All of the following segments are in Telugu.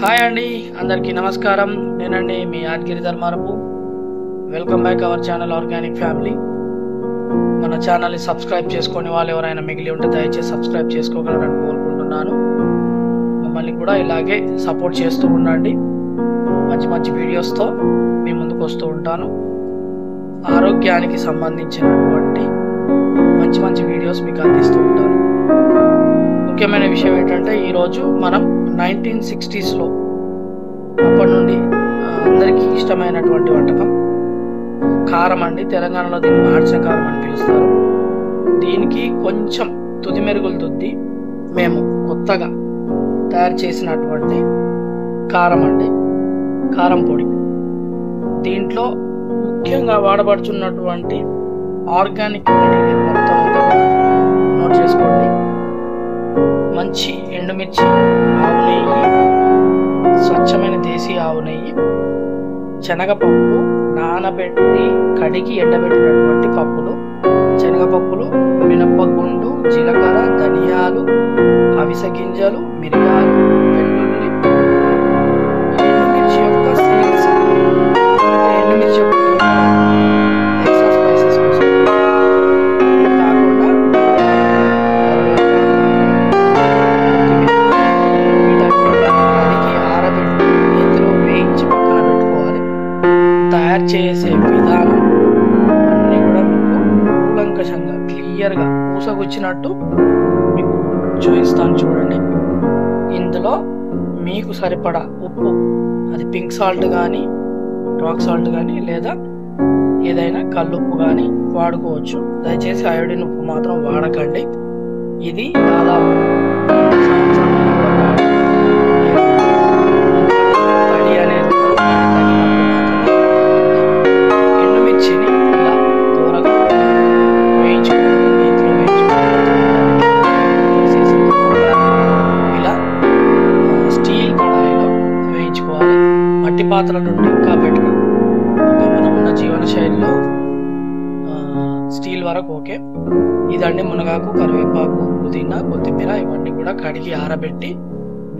హాయ్ అండి, అందరికీ నమస్కారం. నేనండి మీ Yadagiri Dharmarapu. Welcome back our channel organic family. మన ఛానల్ని సబ్స్క్రైబ్ చేసుకొని వాళ్ళు ఎవరైనా మిగిలి ఉంటే దయచేసి సబ్స్క్రైబ్ చేసుకోగలరని కోరుకుంటున్నాను. మమ్మల్ని కూడా ఇలాగే సపోర్ట్ చేస్తూ ఉండండి. మంచి మంచి వీడియోస్తో మీ ముందుకు వస్తూ ఉంటాను. ఆరోగ్యానికి సంబంధించినటువంటి మంచి మంచి వీడియోస్ మీకు అందిస్తూ ఉంటాను. ముఖ్యమైన విషయం ఏంటంటే ఈరోజు మనం 1960s అప్పటి నుండి అందరికీ ఇష్టమైనటువంటి వంటకం కారం అండి. తెలంగాణలో దీన్ని మార్చిన కారం అని పిలుస్తారు. దీనికి కొంచెం తుది మెరుగులు దుద్ది మేము కొత్తగా తయారు చేసినటువంటి కారం అండి, కారం పొడి. దీంట్లో ముఖ్యంగా వాడబడుచున్నటువంటి ఆర్గానిక్ మెటీరియల్ మొత్తం అంతా నోట్ చేసుకోండి. మంచి ఎండుమిర్చి, ఆవు నెయ్యి, స్వచ్ఛమైన దేశీ ఆవు నెయ్యి, శనగపప్పు, నానబెట్టి కడిగి ఎండబెట్టినటువంటి పప్పులు, శనగపప్పులు, మినపగుండు, జీలకర్ర, ధనియాలు, అవిసె గింజలు, మిరియాలు, వెల్లుల్లి, ఎండుమిర్చి యొక్క సీడ్స్, ఎండుమిర్చి యొక్క ఎక్స్ట్రా స్పైసెస్ కోసం. ఇది కాకుండా కడిగి ఆరబెట్టి నేతిలో వేయించి పక్కన పెట్టుకోవాలి. తయారు చేసే విధానం అన్నీ కూడా మీకు కూలంకషంగా క్లియర్గా పూసగుచ్చినట్టు మీకు చూపిస్తాను చూడండి. ఇందులో మీకు సరిపడా ఉప్పు, అది పింక్ సాల్ట్ కానీ రాక్ సాల్ట్ కానీ లేదా ఏదైనా కల్లుప్పు కానీ వాడుకోవచ్చు. దయచేసి అయోడిన్ ఉప్పు మాత్రం వాడకండి. ఇది దాదాపు తడి అనేది ఎండుమిర్చిని ఇలా దూరంగా వేయించుకోవాలి. నేతిలో ఇలా స్టీల్ కడాయిలో వేయించుకోవాలి. మట్టి పాత్ర నుండి ఇంకా బెటర్. మనం ఉన్న జీవన శైలిలో స్టీల్ వరకు ఓకే. ఇదండి మునగాకు, కరివేపాకు, పుదీనా, కొత్తిమీర ఇవన్నీ కూడా కడిగి ఆరబెట్టి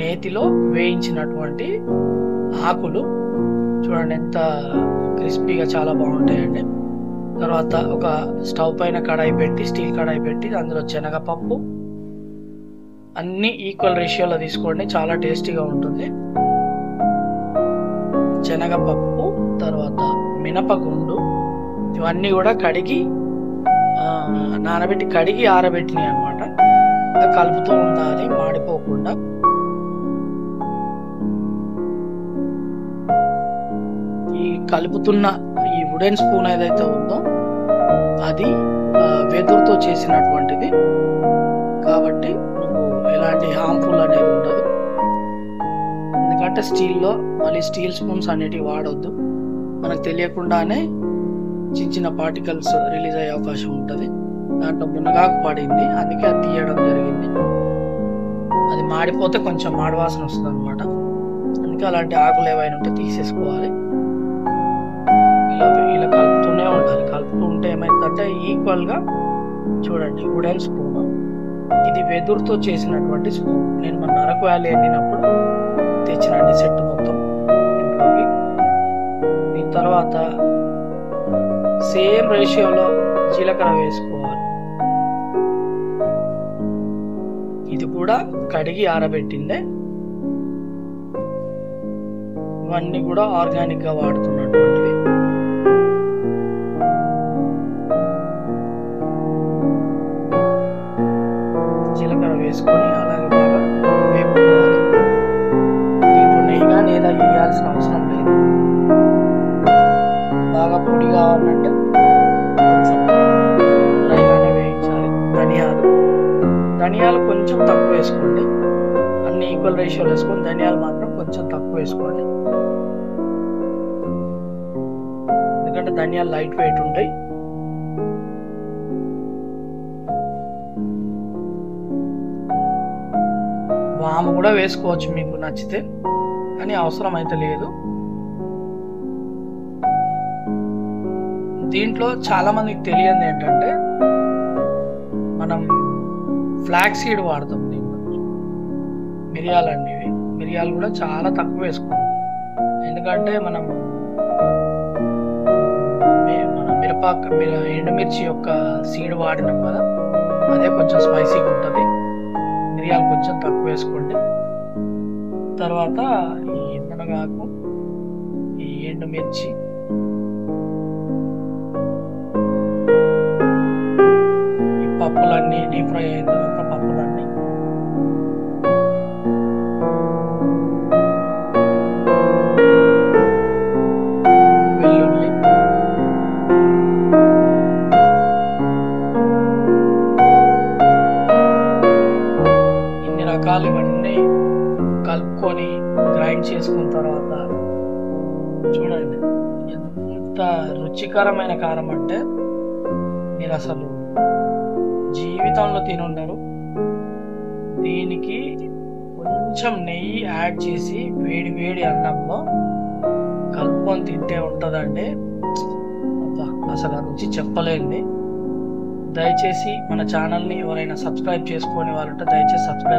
నేతిలో వేయించినటువంటి ఆకులు. చూడండి ఎంత క్రిస్పీగా చాలా బాగుంటాయండి. తర్వాత ఒక స్టవ్ పైన కడాయి పెట్టి, స్టీల్ కడాయి పెట్టి అందులో శనగపప్పు అన్నీ ఈక్వల్ రేషియోలో తీసుకోండి, చాలా టేస్టీగా ఉంటుంది. శనగపప్పు, తర్వాత మినపగుండు ఇవన్నీ కూడా కడిగి నానబెట్టి కడిగి ఆరబెట్టినాయి అన్నమాట. కలుపుతూ ఉండాలి మాడిపోకుండా. ఈ కలుపుతున్న ఈ వుడెన్ స్పూన్ ఏదైతే ఉందో అది వెదురుతో చేసినటువంటిది కాబట్టి మీకు ఎలాంటి హార్మ్ఫుల్ అనేది ఉండదు. ఎందుకంటే స్టీల్లో మళ్ళీ స్టీల్ స్పూన్స్ అనేటివి వాడొద్దు. మనకు తెలియకుండానే చిన్న చిన్న పార్టికల్స్ రిలీజ్ అయ్యే అవకాశం ఉంటుంది. దాంట్లో మునగాకు పడింది, అందుకే అది తీయడం జరిగింది. అది మాడిపోతే కొంచెం మాడవాసన వస్తుంది అనమాట. అందుకే అలాంటి ఆకులు ఏవైనా ఉంటే తీసేసుకోవాలి. ఇలా ఇలా కలుపుతూనే ఉండాలి. కలుపుతూ ఉంటే ఏమైందంటే ఈక్వల్గా చూడండి. వుడెన్ స్పూన్, ఇది వెదురుతో చేసినటువంటి స్పూన్. నేను మన అరకు వ్యాలీ వెళ్ళినప్పుడు తెచ్చినండి సెట్ మొత్తం ఇంట్లోకి. దీని తర్వాత సేమ్ రేషియోలో జీలకర్ర వేసుకోవాలి. ఇది కూడా కడిగి ఆరబెట్టిందే. ఇవన్నీ కూడా ఆర్గానిక్ గా వాడుతున్నటువంటివి. జీలకర్ర వేసుకొని అలాగే బాగా వేపుకోవాలి. దీంట్లో నెయ్యి కానీ ఏదో వేయాల్సిన అవసరం లేదు. బాగా పొడి కావాలంటే కొంచెం డ్రైగానే వేయించాలి. ధనియాలు కొంచెం తక్కువ వేసుకోండి. అన్ని ఈక్వల్ రేషియోలో వేసుకొని ధనియాలు మాత్రం కొంచెం తక్కువ వేసుకోండి. ఎందుకంటే ధనియాలు లైట్ వెయిట్ ఉంటాయి. వాము కూడా వేసుకోవచ్చు మీకు నచ్చితే, కానీ అవసరం అయితే లేదు. దీంట్లో చాలా మందికి తెలియదు ఏంటంటే మనం ఫ్లాక్స్ సీడ్ వాడతాం. దీంట్లో మిరియాలండి, ఇవి మిరియాలు కూడా చాలా తక్కువ వేసుకోవాలి. ఎందుకంటే మనం ఎండుమిర్చి యొక్క సీడ్ వాడినాం కదా, అదే కొంచెం స్పైసీగా ఉంటుంది. మిరియాలు కొంచెం తక్కువ వేసుకోండి. తర్వాత ఈ మునగాకు, ఈ ఎండుమిర్చి, ఈ పప్పులన్నీ డీప్ ఫ్రై అయిన తర్వాత పప్పులన్నీ, వెల్లుల్లి, ఇన్ని రకాలు ఇవన్నీ కలుపుకొని గ్రైండ్ చేసుకున్న తర్వాత చూడండి ఎంత రుచికరమైన కారం అంటే మీరు అసలు జీవితంలో తినుండరు. దీనికి కొంచెం నెయ్యి యాడ్ చేసి వేడి వేడి అన్నంలో కలుపుకొని తింటే ఉంటుందండి. అసలు ఆ రుచి చెప్పలేండి. దయచేసి మన ఛానల్ని ఎవరైనా సబ్స్క్రైబ్ చేసుకునే వాళ్ళంటే దయచేసి సబ్స్క్రైబ్